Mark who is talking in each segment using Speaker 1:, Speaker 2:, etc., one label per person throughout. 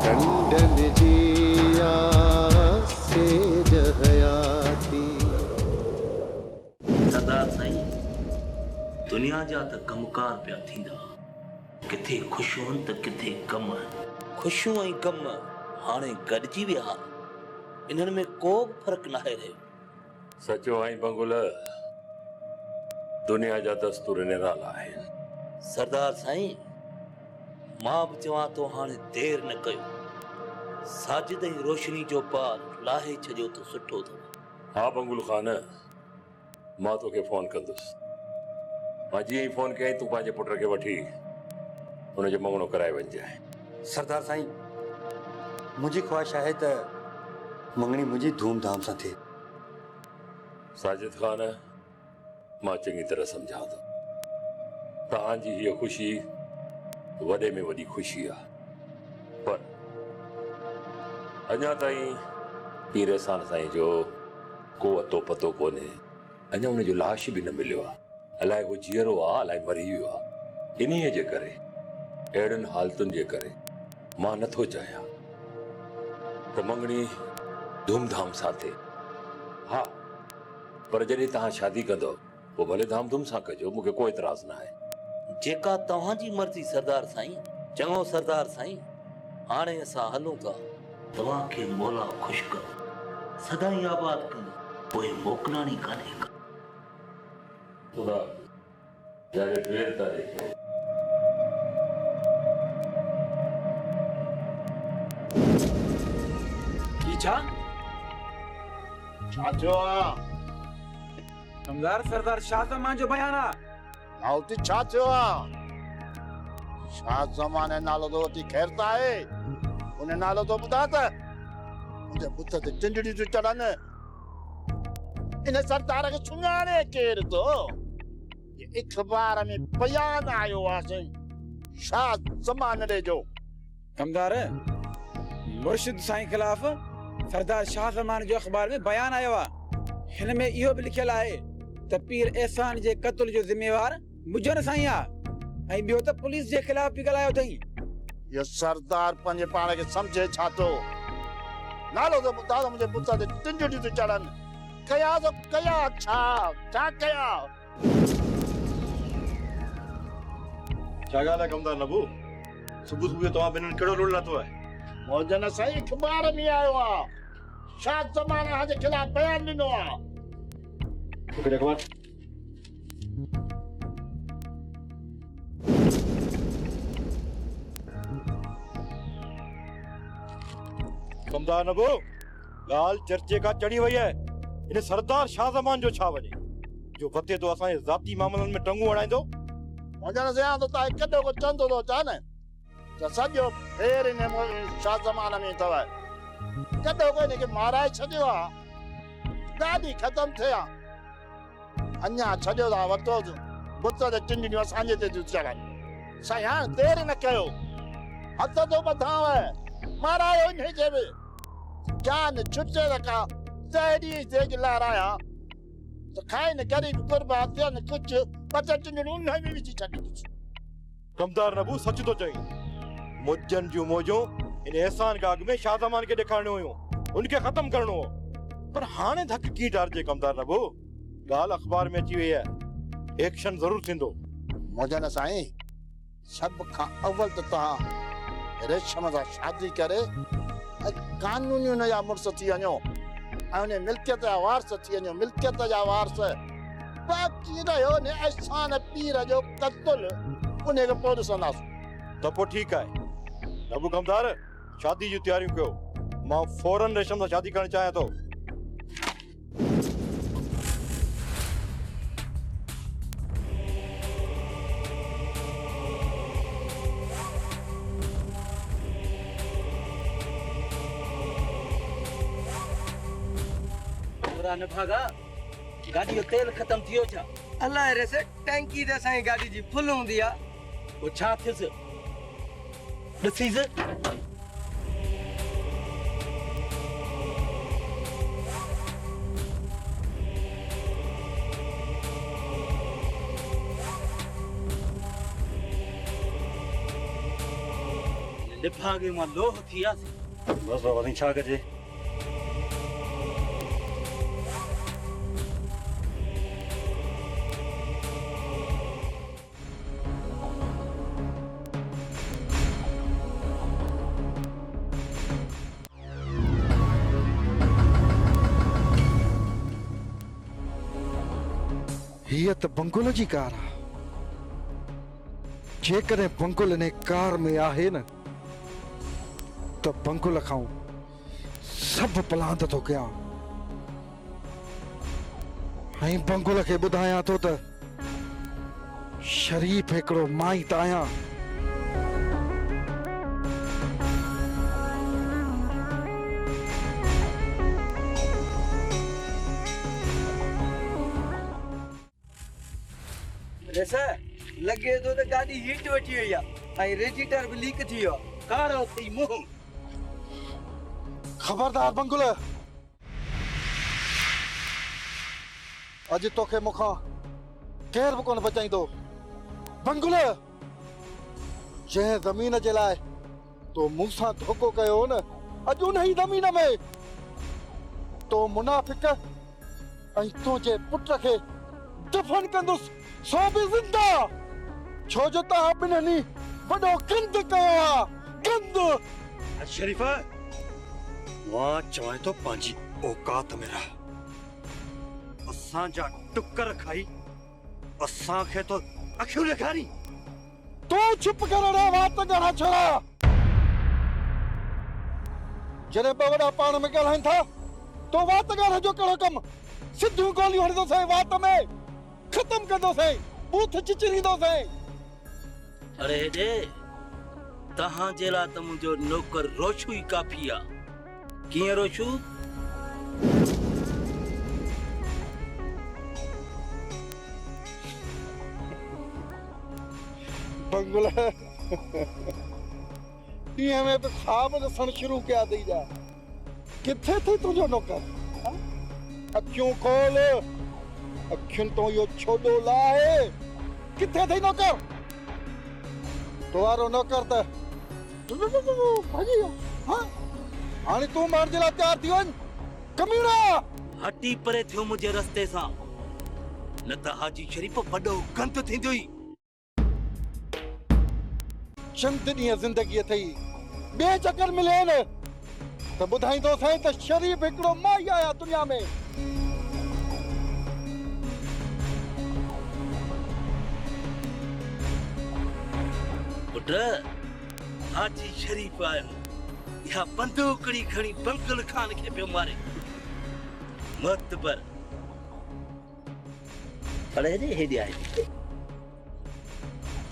Speaker 1: टंडन जिया से जहयाती।
Speaker 2: सरदार साईं, दुनिया जा त कमकार पिया थींदा, किथे खुशियूं त किथे गम। खुशियूं ऐं गम हाणे गॾिजी विया, इन्हनि में को बि फ़र्क़ु नाहे रहियो।
Speaker 3: सचो आई बंगुल, दुनिया जा दस्तूर निराला आहिनि।
Speaker 2: सरदार साईं, मां बि चवां थो हाणे देर न कयो, साजिद ऐं रोशनी जो पार लाहे छॾियो त सुठो अथव।
Speaker 3: हा बंगुल खान, मां तोखे फोन कंदुसि। मां जीअं ई फोन कयईं तूं पंहिंजे पुट खे वठी हुनजो मङणो कराए वञजांइ।
Speaker 4: सरदार साईं, मुंहिंजी ख्वाहिश आहे त मङणी मुंहिंजी धूमधाम सां थिए।
Speaker 3: साजिद खान, मां चङी तरह सम्झां थो, तव्हांजी हीअ ख़ुशी वॾे में वॾी ख़ुशी आहे, पर अञा ताईं पीर एहसान साईं जो को अतो पतो कोन्हे। अञा हुनजो लाश बि न मिलियो आहे। अलाए हू जीअरो आहे, अलाए मरी वियो आहे। इन्हीअ जे करे, अहिड़ियुनि हालतुनि जे करे मां नथो चाहियां त मङणी धूमधाम सां थिए। हा, पर जॾहिं तव्हां शादी कंदव पोइ भले धामधूम सां कजो, मूंखे को एतिराज़ न आहे।
Speaker 2: जेका तव्हांजी मर्ज़ी सरदार साईं। चङो सरदार साईं, हाणे असां हलूं था। तव्हांखे मौला ख़ुशि कर, सदाईं आबाद कंदो, पोइ मोकिलाणी कान्हे का।
Speaker 3: ख़ुदा यानी 2 तारीख़
Speaker 5: छाचो
Speaker 6: कमदार सरदार शाह ज़मान जो बयान आ।
Speaker 5: नाउती छाचो शाह ज़मान नालो तो वठी खैरता है, उन नालो तो ॿुधा त मुंहिंजे पुट ते टिंडड़ी जो चढ़न। इन सरदार खे सुञाणे केर तो? ये अख़बार में बयान आयो आहे शाह ज़मान जो।
Speaker 6: कमदार, मुर्शिद साईं खिलाफ सरदार शाह ज़मान जो अख़बार में बयान आयो आहे। हिन में इहो बि लिखियल आहे त पीर एहसान जे क़त्ल जो ज़िम्मेवार मुजर साईं आहे, ऐं ॿियो त पुलिस जे ख़िलाफ़ बि ॻाल्हायो अथई।
Speaker 5: ये सरदार पंहिंजे पाण खे सम्झे छा थो? नालो तो ॿुधा त मुंहिंजे पुट ते टिंडड़ी तो चढ़न। कया तो कया छा कया?
Speaker 7: छा ॻाल्हि आहे कमदार नबू? सुबुह सुबुह तव्हां ॿिन्हिनि कहिड़ो लोड़ लाथो आहे?
Speaker 5: मौजन साईं अख़बार में आयो आहे, शाह ज़मान जे खिलाफ़ बयान ॾिनो आहे।
Speaker 7: मूंखे अख़बार कमदार नबू, ॻाल्हि चर्चे का चढ़ी वई आहे। इन सरदार शाह ज़मान जो छा वञे जो वते तो असांजे ज़ाती मामलनि में टंगू अड़ाईंदो?
Speaker 5: मौजन साईं तो ताई कॾो को चंदो तो चा न त सॼो फेर इन शाह ज़मान में अथव। कॾो को इनखे माराए छॾियो आहे, ॾाढी ख़तम थिया। अञा छॾियो था वरितो बुत ते टिंडियूं असांजे ते थियूं चढ़नि। साईं हाणे देरि न कयो, हथ तो ॿधांव, मारायो इन जे बि जान छुटे रखा। तेरी तेज लाराया तो खाए न गरीब गुरबा थियनि कुझु ॿ टिंडियूं उन में विझी छॾींदुसि।
Speaker 7: कमदार नबू सच तो चई, मुजन जूं मौजूं इन एहसान गाग में शाह ज़मान खे ॾेखारणियो हुयूं, उनखे ख़त्म करणो हो। पर हाणे धक की डारजे कमदार नबू? ॻाल्हि अख़बार में अची वई आहे, एक्शन ज़रूर थींदो।
Speaker 5: मौजन साईं, सब खां अव्वल त तव्हां रेशम सां शादी करे कानूनी हुन जा मुड़ुस थी वञो ऐं उन मिल्कियत जा वारस थी वञो, मिल्कियत जा वारस। बाक़ी रहियो न एहसान पीर जो क़त्ल, उनखे पोइ ॾिसंदासीं।
Speaker 7: त पोइ ठीकु आहे नबू कमदार, शादी जूं तयारियूं कयो। मां फौरन रेशम सां शादी करणु चाहियां थो।
Speaker 6: न भागा, गाड़ी जो तेल खत्म थियो छा?
Speaker 8: अल्लाह रे से टैंकी ते साईं गाड़ी जी फुल हूंदी आ।
Speaker 2: वो छा थियसि? ॾिसीसि। लिफागे मां लोह थियासीं।
Speaker 4: बस बाबा साईं छा कजे?
Speaker 9: हीअ त बंकुल जी कार आहे। जेकॾहिं बंकुल ने कार में आहे न त बंकुल खां सभु पलांद थो कयां ऐं बंकुल खे ॿुधायां थो त शरीफ़ हिकिड़ो माई त आहियां।
Speaker 8: लगे तो गाड़ी हीट वठी हुई आहे ऐं रेडिएटर भी लीक थी वियो आहे। कारो थी मुंहुं।
Speaker 9: खबरदार बंकुल, अॼु तोखे मूंखां केर बि कोन बचाईंदो। बंकुल, जंहिं ज़मीन जे लाइ तो मूंसां धोखो कयो न, अॼु उन ई ज़मीन में तो मुनाफ़िक ऐं तुंहिंजे पुट खे दफ़न कंदुसि, सो बि ज़िंदा। छो जो तव्हां ॿिन्हिनि वॾो गंद कयो आहे, गंद।
Speaker 4: शरीफ़, मां चवां थो पंहिंजी औकात में रह। असांजा टुकर खाई असांखे तो अखियूं ॾेखारी।
Speaker 9: तू चुप कर रे, वात ॻाल्हा छोड़ा। जॾहिं ॿ वॾा पाण में ॻाल्हाइनि था तो वात ॻाल्हि जो कहिड़ो कमु? सिधियूं गोलियूं हणंदोसीं वात में, ख़तम कंदोसीं, बूथ चिचरींदोसीं।
Speaker 2: अरे हेॾे तहां जे लाइ त मुंहिंजो नौकर रोशू ई काफ़ी आहे। कीअं रोशू?
Speaker 9: बंगुल ईअं में बि ख्वाब ॾिसण शुरू कया अथई जा। किथे थी तुंहिंजो नौकर? अखियूं खोल, अखियुनि तो इहो छोॾो लाहे। किथे अथई नौकर? तुम्हारो नौकर त भॼी वियो। हाणे तूं मारण जे लाइ तयार थी वञ, कमीना।
Speaker 2: हटी परे थियो मुंहिंजे रस्ते सां, न त हाजी शरीफ़ वॾो गंद थींदो ई।
Speaker 9: चंद ॾींहं ज़िंदगी अथई, ॿिए चकर मिले न त ॿुधाईंदोसीं त शरीफ़ हिकिड़ो माई आया दुनिया में।
Speaker 2: पुट, हाजी शरीफ़ आयो, इहा बंदूकड़ी खणी बंकुल खान खे पियो मारे। मतबर पर हेॾे आहे,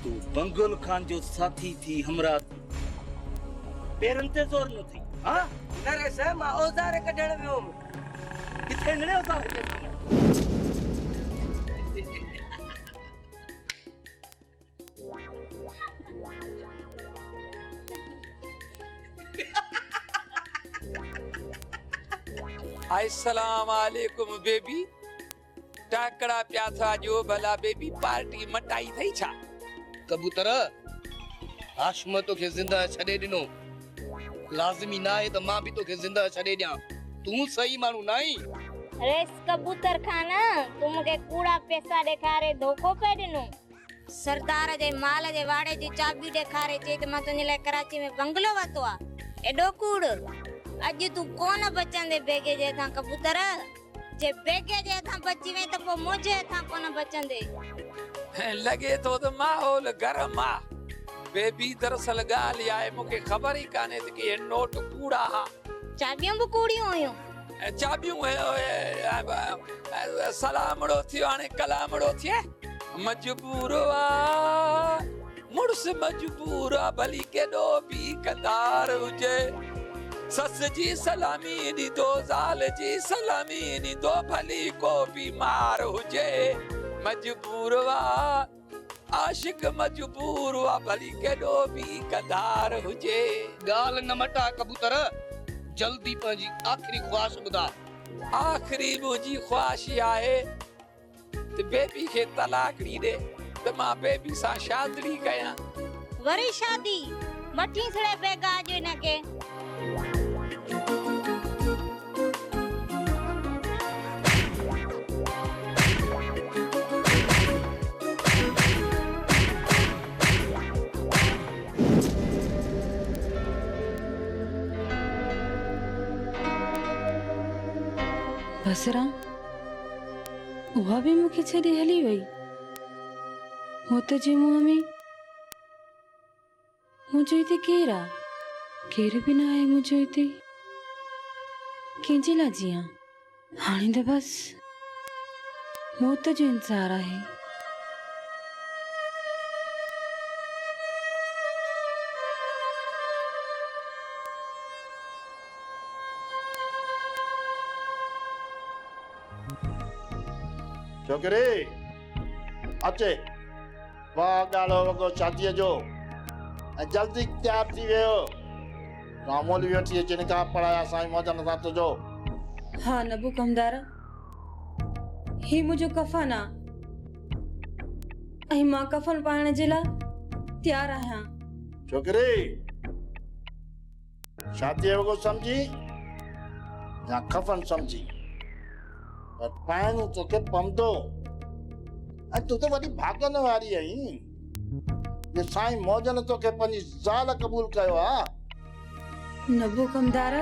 Speaker 2: तू बंकुल खान जो साथी थी, हमरा पेरनि ते ज़ोर न थी। हाँ
Speaker 8: न रे साहिब, मां औज़ार कढण वियो हुउमि।
Speaker 2: किथे नड़ियो औज़ार?
Speaker 10: अस्सलाम वालेकुम बेबी। टाकड़ा पिया था जो भला बेबी पार्टी मटाई थई छा?
Speaker 8: कबूतर, हाशिम तोखे ज़िंदा छॾे ॾिनो, लाज़मी ना आहे त मां बि तोखे ज़िंदा छॾे ॾियां। तूं सही माण्हू न आहीं।
Speaker 11: रेस कबूतर खाना, तू मूंखे कूड़ा पैसा ॾेखारे धोखो पे ॾिनो। सरदार जे माल जे वाड़े जी चाबी ॾेखारे चई त मां तुंहिंजे लाइ कराची में बंगलो वरितो आहे। एॾो कूड़, अॼु तूं कोन बचंदे बेगे जे हथां कबूतर। जे बेगे जे हथां बची वई त पोइ मुंहिंजे हथां कोन बचंदे।
Speaker 10: लगे तो त माहौल गरम आ बेबी। दरअसल ॻाल्हि आहे, मूंखे ख़बर ई कान्हे त कि नोट कूड़ा हा।
Speaker 11: चाबियूं बि कूड़ियूं हुयूं।
Speaker 10: चाबियूं सलामड़ो थियो, हाणे कलामड़ो थिए। मजबूर आ मुड़ुस, मजबूर आ भली केॾो बि कंदार हुजे। सस जी सलामी ॾींदो, ज़ाल जी सलामी ॾींदो, भली को बीमार हुजे। मजबूर आ आशिक, मजबूर आ भली केॾो बि कंदार हुजे।
Speaker 8: ॻाल्हि न मटा कबूतर, जल्दी पंहिंजी आख़िरी ख्वाहिश ॿुधा।
Speaker 10: आख़िरी मुंहिंजी ख्वाहिश आहे त बेबी खे तलाक ॾी ॾे त मां बेबी सां शादी कयां।
Speaker 11: वरी शादी? वठी छड़े बेगा जो इनके
Speaker 12: बसरा उहा भी मुखे छॾे हली वई। हो त जे मुंहं में मुंहिंजो हिते केरु आहे? केरु बि न आहे मुंहिंजो हिते। कंहिंजे लाइ जीअं हाणे त बसि मौत जो इंतज़ारु आहे।
Speaker 5: छोकिरी अचे वाह ॻाल्हो वॻो शादीअ जो ऐं जल्दी तयार थी वियो। रामोल बि वठी अचे निकाह पढ़ाया साईं मौजन सां तुंहिंजो।
Speaker 12: हा नबू कमदार ही मुंहिंजो कफ़न आहे ऐं मां कफ़न पाइण जे लाइ तयारु आहियां।
Speaker 5: छोकिरी शादीअ वॻो सम्झी या कफ़न सम्झी पर पाइणो तोखे पवंदो। ऐं तूं त वॾी भागन वारी आहीं जे साईं मौजन तोखे पंहिंजी ज़ाल क़बूल कयो आहे।
Speaker 12: नबू कमदार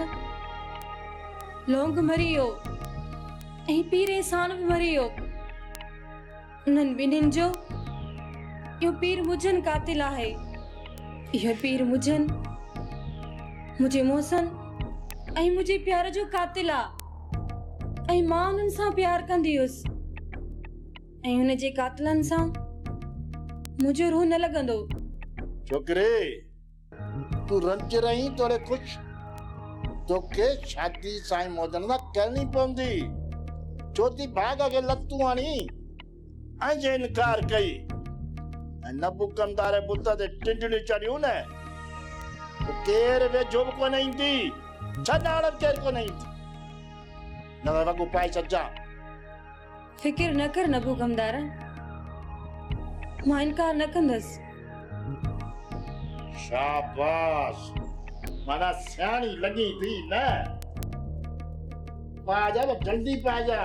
Speaker 12: लोंग मरी वियो ऐं पीर एहसान बि मरी वियो। उन्हनि ॿिन्हिनि जो इहो पीर मुजन कातिल आहे। इहो पीर मुजन मुंहिंजे मोहसन ऐं मुंहिंजे प्यार जो कातिल आहे ऐं मां उन्हनि सां प्यार कंदी हुअसि ऐं हुन जे कातिलनि सां मुंहिंजो रूह न लॻंदो।
Speaker 5: छोकिरे तूं रंज रही तोड़े ख़ुश तोखे शादी साईं मौजन सां करणी पवंदी। चोथी भाग खे लतूं हणी ऐं जे इनकार कई ऐं नबू कमदार बुत ते टिंडलियूं चढ़ियूं न त केरु वेझो बि कोन ईंदी। छॾाण केरु कोन ईंदी। न त वॻो पाए छॾिजां।
Speaker 12: फिकिर न कर नबू कमदार मां इनकार न कंदसि।
Speaker 5: शाबाश माना सियाणी लगी थी न। पाजा न जल्दी पाजा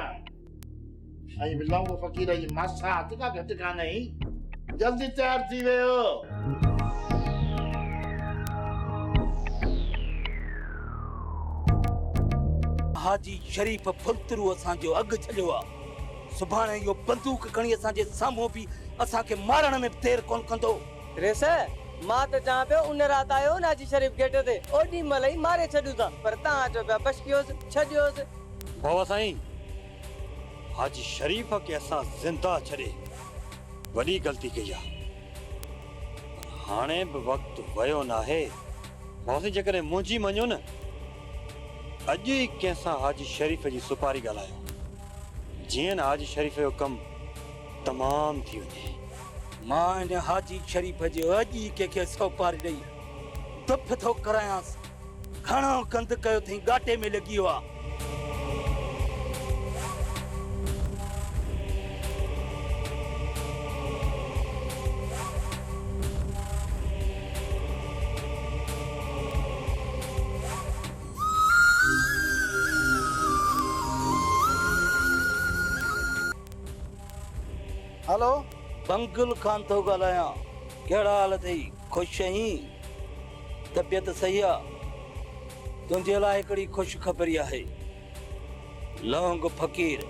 Speaker 5: ऐं लौंग फ़कीर जी मासा हथ का घटि कान्हे। जल्दी तयार थी वियो।
Speaker 2: हाजी शरीफ फुलतरू असांजो अॻु छॾियो आहे। सुभाणे इहो बंदूक खणी असांजे साम्हूं बि असांखे मारण में देर कोन कंदो।
Speaker 13: रेस मां त चवां पियो उन राति आयो नाजी शरीफ गेट ते ओॾी महिल ई मारे छॾियूं था पर तव्हां चओ पिया बच कयोसि छॾियोसि।
Speaker 7: बाबा साईं हाजी शरीफ खे असां ज़िंदा छॾे वॾी ग़लती कई आहे। हाणे बि वक़्तु वियो न आहे। बाबा साईं जेकॾहिं मुंहिंजी मञो न अॼु ई कंहिंसां हाजी शरीफ जी सुपारी ॻाल्हायो जीअं न हाजी शरीफ जो कमु तमामु थी वञे।
Speaker 2: मां हिन हाजी शरीफ जो अॼु ई कंहिंखे सोपारी ॾेई दुफ थो करायांसि। घणो गंद कयो अथई गाटे में लॻी वियो आहे।
Speaker 9: हेलो
Speaker 2: बंगुल खान थो ॻाल्हायां। कहिड़ा हाल अथई? ख़ुशि आहीं? तबियत सही आहे? तुंहिंजे लाइ हिकिड़ी ख़ुशख़बरी आहे। लौंग फ़कीर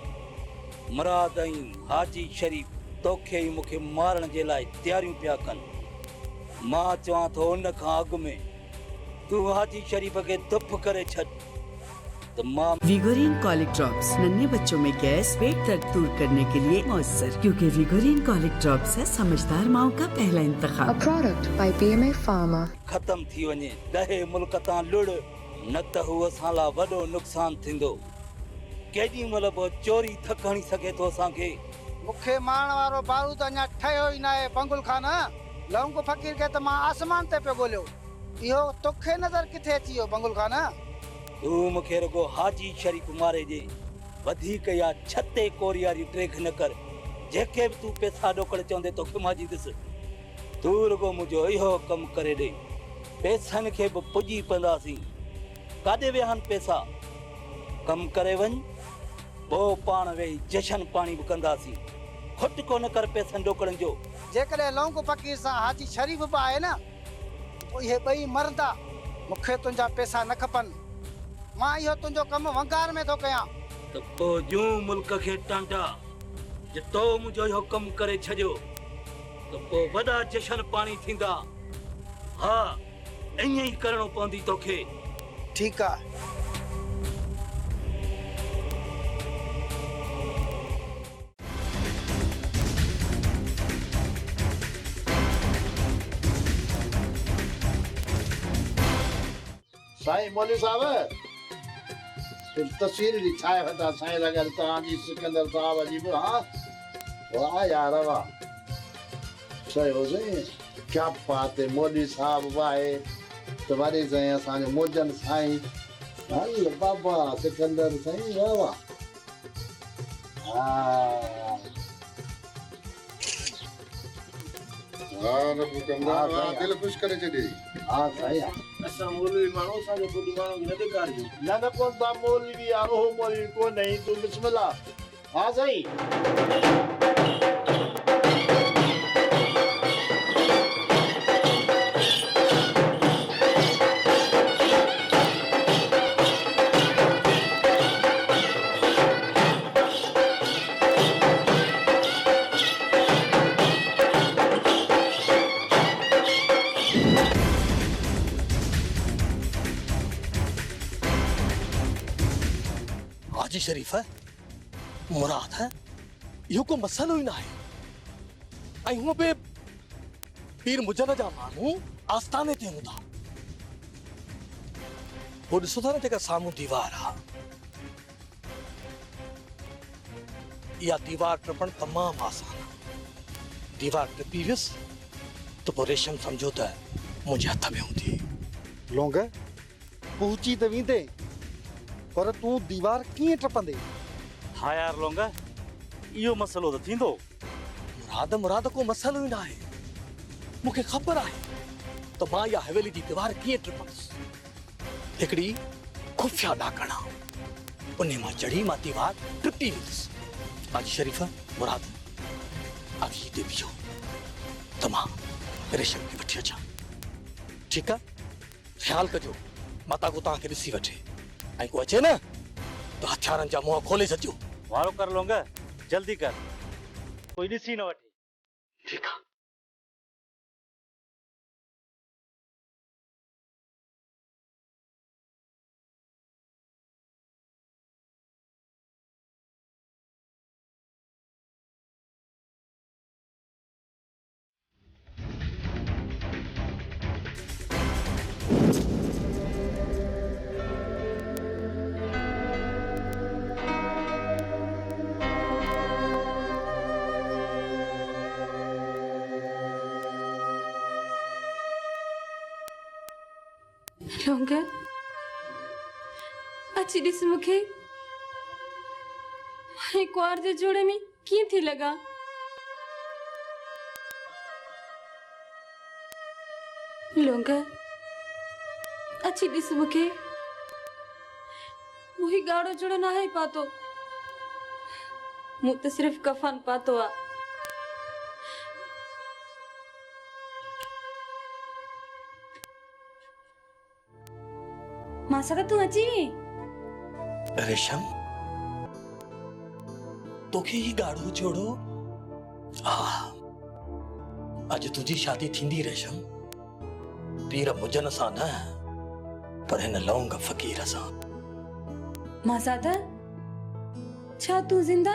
Speaker 2: मुराद ऐं हाजी शरीफ तोखे ई मूंखे मारण जे लाइ तयारियूं पिया कनि। मां चवां थो उन खां अॻु में तूं हाजी शरीफ खे धुप करे छॾ तो मां।
Speaker 14: विगोरिन कॉलिक ड्रॉप्स नन्हे बच्चों में गैस पेट दर्द दूर करने के लिए मौसर क्योंकि विगोरिन कॉलिक ड्रॉप्स है समझदार माओ का पहला इंतखाब।
Speaker 15: A product by PMA Pharma।
Speaker 2: खत्म थी वञे ॾहे मुल्क तां लुड़ न त हू असां लाइ वॾो नुक़सान थींदो। केॾी महिल बि चोरी थक हणी सघे थो असांखे।
Speaker 9: मूंखे मारण वारो बारूद अञा ठहियो ई न आहे। बंगुल खान लौंग फ़कीर खे त मां आसमान ते पियो ॻोल्हियो। इहो तोखे नज़र किथे अची वियो बंगुल खान?
Speaker 2: तूं मूंखे रुगो हाजी शरीफ मारे जे वधीक या छते कोरियारी ट्रेक न कर। जेके बि तूं पैसा ॾोकड़ चवंदे तोखे मां जींदुसि। तूं रुगो मुंहिंजो इहो कमु करे ॾे। पैसनि खे बि पुॼी पवंदासीं। काॾे विया आहिनि पैसा? कमु करे वञ, पोइ पाण वेही जशन पाणी बि कंदासीं। खुट कोन कर पैसनि ॾोकड़नि जो।
Speaker 16: जेकॾहिं लौंग फ़क़ीर सां हाजी शरीफ़ बि आहे न, पोइ इहे ॿई मरंदा। मूंखे तुंहिंजा पैसा न खपनि। मां इहो तुंहिंजो कमु वंगार में थो कयां।
Speaker 2: त पोइ ॾियूं मुल्क खे टांटा। जे तो मुंहिंजो इहो कमु करे छॾियो त पोइ वॾा जशन पाणी थींदा। हा, ईअं ई करिणो पवंदी तोखे।
Speaker 16: ठीकु आहे।
Speaker 5: साईं मौलवी साहब, तस्वीर ॾिठी ठाहे वठा साईं लॻल तव्हांजी सिकंदर साहब जी बि। हा वाह यार वाह, चयो साईं, क्या बात है। मौलवी साहब बि आहे त वरी साईं असांजो मोजन साईं। हल बाबा सिकंदर साईं, वाह वाह।
Speaker 9: दिल ख़ुशि करे छॾे।
Speaker 5: हा साईं,
Speaker 7: असां मौलवी माण्हू असांजो ख़ुदि माण्हू न ॾेखारियो।
Speaker 5: न कोन था मौलवी आहे, उहो मौलवी कोन्हे। तूं बिस्मिल्लाह। हा साईं।
Speaker 8: हाजी शरीफ है, मुराद है, इहो को मसलो ई न आहे। ऐं हूअं बि पीर मुजन जा माण्हू आस्थाने ते हूंदा। पोइ ॾिसो था न जेका साम्हूं दीवार आहे, इहा दीवार टपण तमामु आसान आहे। दीवार टपी वियुसि त पोइ रेशम सम्झो त मुंहिंजे हथ में हूंदी।
Speaker 9: लौंग पहुची त वेंदे, पर तूं दीवार कीअं टपंदे?
Speaker 7: हा यार लौंग, इहो मसलो त थींदो।
Speaker 8: मुराद को मसलो ई न आहे। मूंखे ख़बर आहे त मां इहा हवेली जी दीवार कीअं टपंदुसि। हिकिड़ी खुफ़िया ॾाकण आहे, उन मां चढ़ी मां दीवार टुटी वेंदुसि। हाजी शरीफ, मुराद, अॻी ते बीहो त मां रेशम खे वठी अचां। ठीकु आहे? ख़्यालु कजो, माता को तव्हांखे ॾिसी वठे। ऐं को अचे न त हथियारनि जा मुंहं खोले छॾियो।
Speaker 7: वारो कर लौंग, जल्दी कर, कोई ॾिसी न वठे।
Speaker 8: ठीकु आहे।
Speaker 12: लौंग, अची ॾिस मूंखे, मां कुआर जे जोड़े में कीअं थी लॻा। लौंग, अची ॾिस मूंखे, मूं ॻाढ़ो जोड़ो न आहे पातो, मूं त सिर्फ़ कफन पातो आहे। मासा त तूं अची वी।
Speaker 8: रेशम, तोखे ही ॻाढ़ो जोड़ो? हा, अॼु तुंहिंजी शादी थींदी रेशम। पीर मुजन सां न, पर हिन लौंग फ़क़ीर सां।
Speaker 12: मासा त छा तूं ज़िंदा?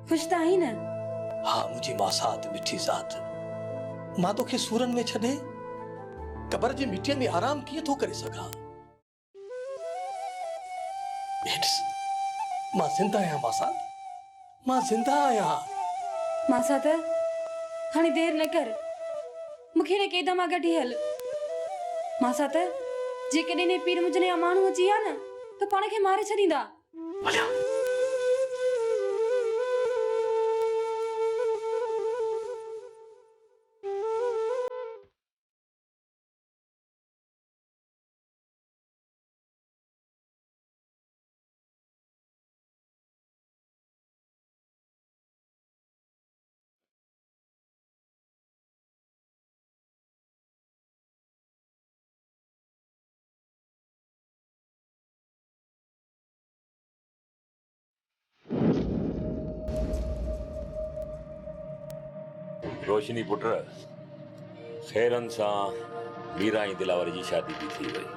Speaker 12: ख़ुश त आहीं न?
Speaker 8: हा, मुंहिंजी मासात मिठी ज़ात। मां तोखे सूरन में छॾे कबर जी मिट्टीअ में आराम कीअं थो करे सघां? मां ज़िंदा आहियां मासा, मां ज़िंदा आहियां।
Speaker 12: मासा त हाणे देर न कर, मूंखे हिन क़ैद मां कढी हल। मासा त जेकॾहिं ने पीर मुजन जा माण्हू अची विया न त पाण खे मारे छॾींदा।
Speaker 3: रोशनी पुट खैरन सां मीरा ऐं दिलावर जी शादी भी थी वई।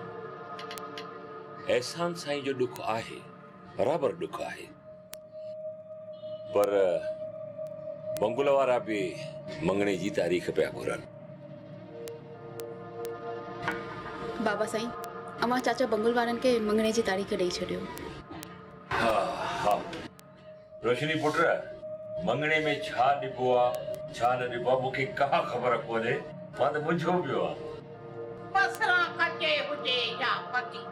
Speaker 3: एहसान साईं जो दुख आहे, बराबर दुख आहे, पर बंगुल वारा भी मंगणे जी तारीख़ पिया घुरनि।
Speaker 17: बाबा साईं, अमा चाचा बंगुल वारनि के मंगणे जी तारीख़ ॾेई छॾियो।
Speaker 3: हा हा रोशनी पुट, मंगणे में छा ॾिबो आहे छा न ॾिबो आहे मूंखे का ख़बर कोन्हे, मां त मुंझो पियो आहे।
Speaker 18: बसरा कटे हुजे या पति,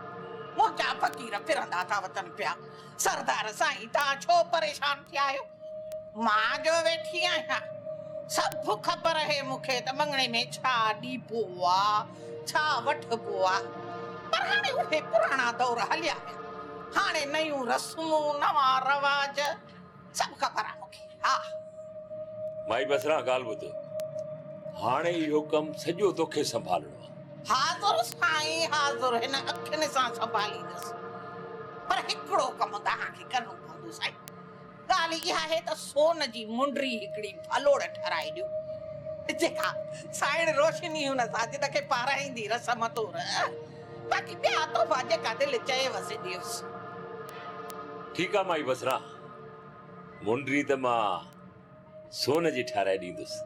Speaker 18: मुंहिंजा फ़कीर फिरंदा था वतन पिया। सरदार साईं तव्हां छो परेशान थिया आहियो? मां जो वेठी आहियां, सभु ख़बर आहे मूंखे त मंगणे में छा ॾिबो आहे छा वठबो आहे, पर हाणे उहे पुराणा दौर हलिया विया। हाणे नयूं रस्मूं नवां रवाज सभु ख़बर आहे मूंखे। हा
Speaker 3: माई बसरा ॻाल्हि ॿुध, हाणे इहो कमु सॼो तोखे संभालणो आहे।
Speaker 18: हाज़ुर साईं हाज़ुर, हिन अखियुनि सां संभालींदसि, पर हिकिड़ो कमु तव्हांखे करणो पवंदो साईं। ॻाल्हि इहा आहे त सोन जी मुंडरी हिकिड़ी फलोड़ ठहिराए ॾियो, जेका साइण रोशनी हुन सां जिनखे पाराईंदी रसम तौर, बाक़ी ॿिया तोहफ़ा जेका दिलि चयेवसि ॾियोसि।
Speaker 3: ठीकु आहे माई बसरा, मुंडरी त मां सोन जी ठाराए ॾींदुसि।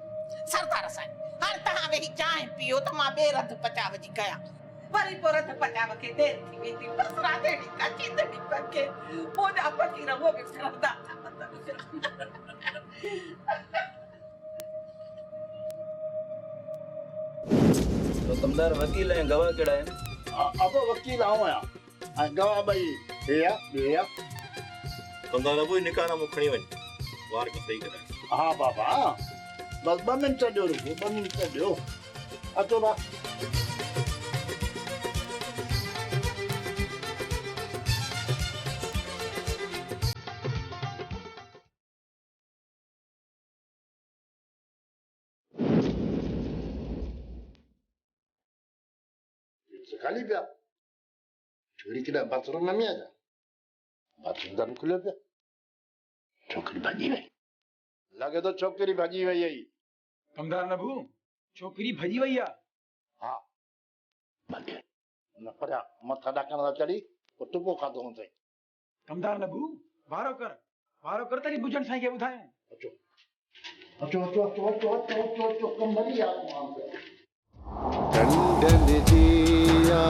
Speaker 18: सरदार साईं, हाणे तव्हां वेही चांहि पियो त मां ॿिए रध पचाव जी कयां, वरी पोइ रध पचाव खे देरि थी वेंदी। बसरा जहिड़ी कची तड़ी पके मुंहिंजा फ़कीर उहो बि फिरंदा था।
Speaker 19: तो कमदार वकील ऐं गवाह कहिड़ा आहिनि?
Speaker 5: अब वकील आऊं आहियां ऐं गवाह ॿई हे आहे।
Speaker 7: कमदार अबू निकाहनामो खणी वञ, वार खे सही कराए।
Speaker 5: हाँ बाबा, बस 2 मिनट ॾियो, रुको 2 मिनट ॾियो। अचो बा। खाली पिया छोरी के बाथरूम में आ जा, बाथरूम दर खुले पिया, छोकरी भाजी वई, लगे तो छोकरी भाजी वई है।
Speaker 6: कमदार नबू, छोकरी भजी वई आ।
Speaker 5: हाँ भगे न पड़ा मथा डाकण दा चढ़ी तो टुपो खातो हूंदे।
Speaker 6: कमदार नबू, वारो कर तरी बुझन साईं के ॿुधाए।
Speaker 5: अचो अचो अचो अचो अचो अचो अचो अचो कम भली आ।
Speaker 1: टंडन जिया